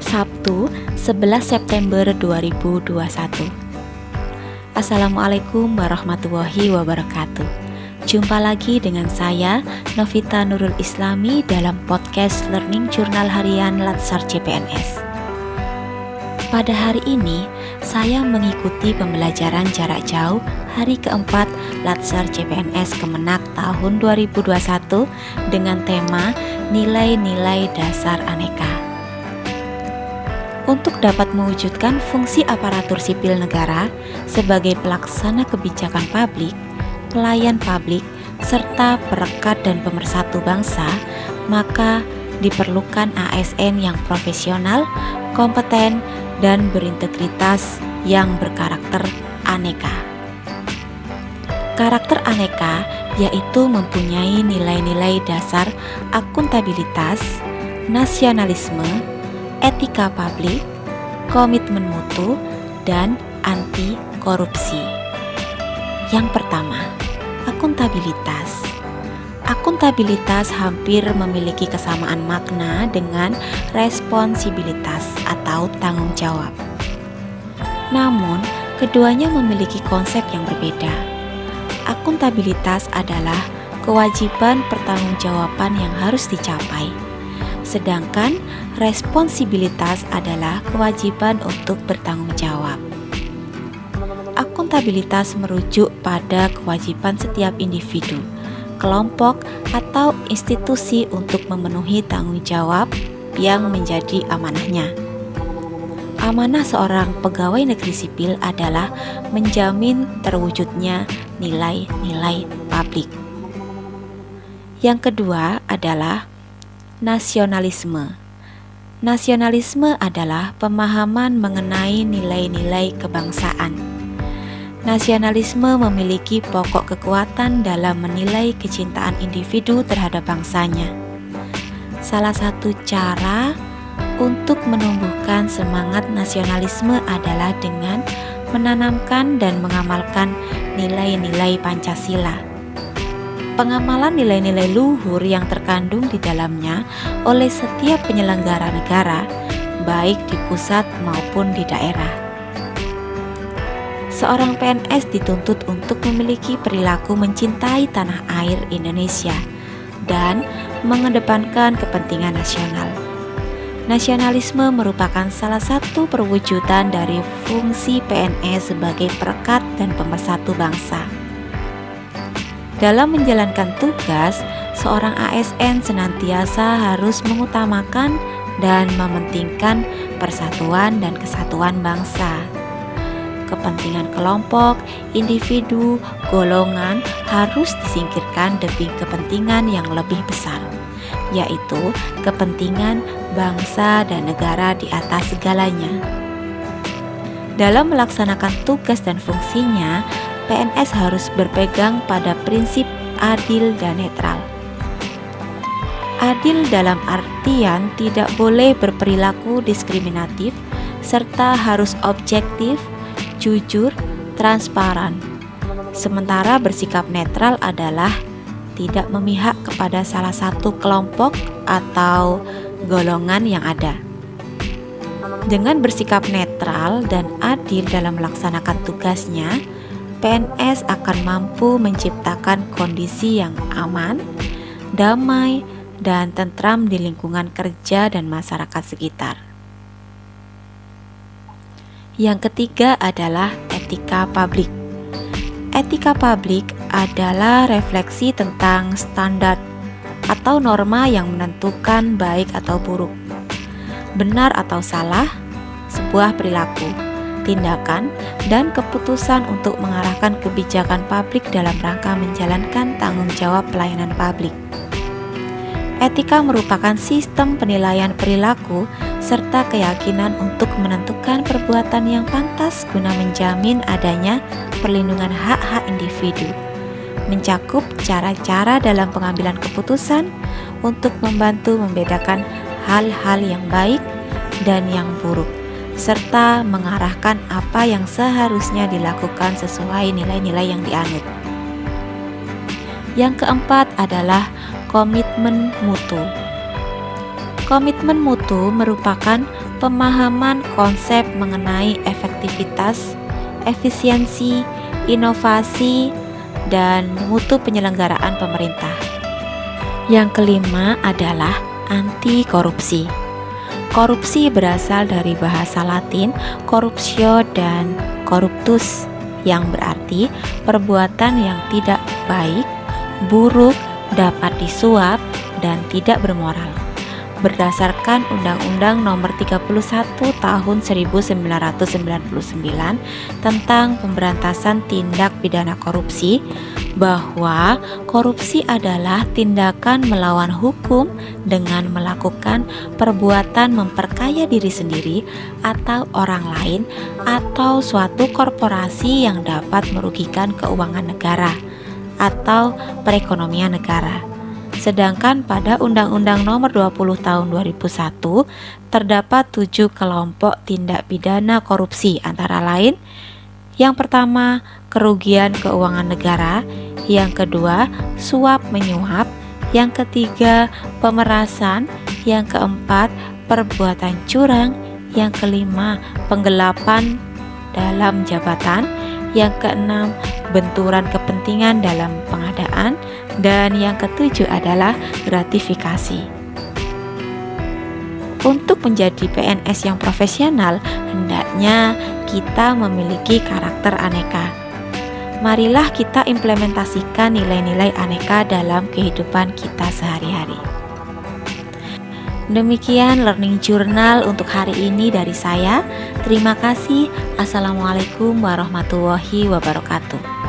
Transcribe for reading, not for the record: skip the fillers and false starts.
Sabtu 11 September 2021. Assalamualaikum warahmatullahi wabarakatuh. Jumpa lagi dengan saya Novita Nurul Islami dalam podcast Learning Jurnal Harian Latsar CPNS. Pada hari ini saya mengikuti pembelajaran jarak jauh hari keempat Latsar CPNS Kemenak tahun 2021 dengan tema Nilai-nilai dasar aneka. Untuk dapat mewujudkan fungsi aparatur sipil negara sebagai pelaksana kebijakan publik, pelayan publik, serta perekat dan pemersatu bangsa, maka diperlukan ASN yang profesional, kompeten, dan berintegritas yang berkarakter aneka. Karakter aneka yaitu mempunyai nilai-nilai dasar akuntabilitas, nasionalisme, etika publik, komitmen mutu, dan anti korupsi. Yang pertama, akuntabilitas. Akuntabilitas hampir memiliki kesamaan makna dengan responsibilitas atau tanggung jawab. Namun, keduanya memiliki konsep yang berbeda. Akuntabilitas adalah kewajiban pertanggungjawaban yang harus dicapai. Sedangkan responsibilitas adalah kewajiban untuk bertanggung jawab. Akuntabilitas merujuk pada kewajiban setiap individu, kelompok, atau institusi untuk memenuhi tanggung jawab yang menjadi amanahnya. Amanah seorang pegawai negeri sipil adalah menjamin terwujudnya nilai-nilai publik. Yang kedua adalah nasionalisme. Nasionalisme adalah pemahaman mengenai nilai-nilai kebangsaan. Nasionalisme memiliki pokok kekuatan dalam menilai kecintaan individu terhadap bangsanya. Salah satu cara untuk menumbuhkan semangat nasionalisme adalah dengan menanamkan dan mengamalkan nilai-nilai Pancasila. Pengamalan nilai-nilai luhur yang terkandung di dalamnya oleh setiap penyelenggara negara, baik di pusat maupun di daerah. Seorang PNS dituntut untuk memiliki perilaku mencintai tanah air Indonesia dan mengedepankan kepentingan nasional. Nasionalisme merupakan salah satu perwujudan dari fungsi PNS sebagai perekat dan pemersatu bangsa. Dalam menjalankan tugas, seorang ASN senantiasa harus mengutamakan dan mementingkan persatuan dan kesatuan bangsa. Kepentingan kelompok, individu, golongan harus disingkirkan demi kepentingan yang lebih besar, yaitu kepentingan bangsa dan negara di atas segalanya. Dalam melaksanakan tugas dan fungsinya, PNS harus berpegang pada prinsip adil dan netral. Adil dalam artian tidak boleh berperilaku diskriminatif, serta harus objektif, jujur, transparan. Sementara bersikap netral adalah tidak memihak kepada salah satu kelompok atau golongan yang ada. Dengan bersikap netral dan adil dalam melaksanakan tugasnya, PNS akan mampu menciptakan kondisi yang aman, damai, dan tentram di lingkungan kerja dan masyarakat sekitar. Yang ketiga adalah etika publik. Etika publik adalah refleksi tentang standar atau norma yang menentukan baik atau buruk, benar atau salah, sebuah perilaku, tindakan, dan keputusan untuk mengarahkan kebijakan publik dalam rangka menjalankan tanggung jawab pelayanan publik. Etika merupakan sistem penilaian perilaku serta keyakinan untuk menentukan perbuatan yang pantas guna menjamin adanya perlindungan hak-hak individu, mencakup cara-cara dalam pengambilan keputusan untuk membantu membedakan hal-hal yang baik dan yang buruk, serta mengarahkan apa yang seharusnya dilakukan sesuai nilai-nilai yang dianut. Yang keempat adalah komitmen mutu. Komitmen mutu merupakan pemahaman konsep mengenai efektivitas, efisiensi, inovasi, dan mutu penyelenggaraan pemerintah. Yang kelima adalah anti korupsi. Korupsi berasal dari bahasa Latin corruptio dan corruptus, yang berarti perbuatan yang tidak baik, buruk, dapat disuap, dan tidak bermoral. Berdasarkan Undang-Undang Nomor 31 Tahun 1999 tentang Pemberantasan Tindak Pidana Korupsi, bahwa korupsi adalah tindakan melawan hukum dengan melakukan perbuatan memperkaya diri sendiri atau orang lain atau suatu korporasi yang dapat merugikan keuangan negara atau perekonomian negara. Sedangkan pada Undang-Undang Nomor 20 Tahun 2001 terdapat 7 kelompok tindak pidana korupsi, antara lain: yang pertama, kerugian keuangan negara; yang kedua, suap menyuap; yang ketiga, pemerasan; yang keempat, perbuatan curang; yang kelima, penggelapan dalam jabatan; yang keenam, benturan kepentingan dalam pengadaan; dan yang ketujuh adalah gratifikasi. Untuk menjadi PNS yang profesional, hendaknya kita memiliki karakter aneka. Marilah kita implementasikan nilai-nilai aneka dalam kehidupan kita sehari-hari. Demikian Learning Journal untuk hari ini dari saya. Terima kasih. Assalamualaikum warahmatullahi wabarakatuh.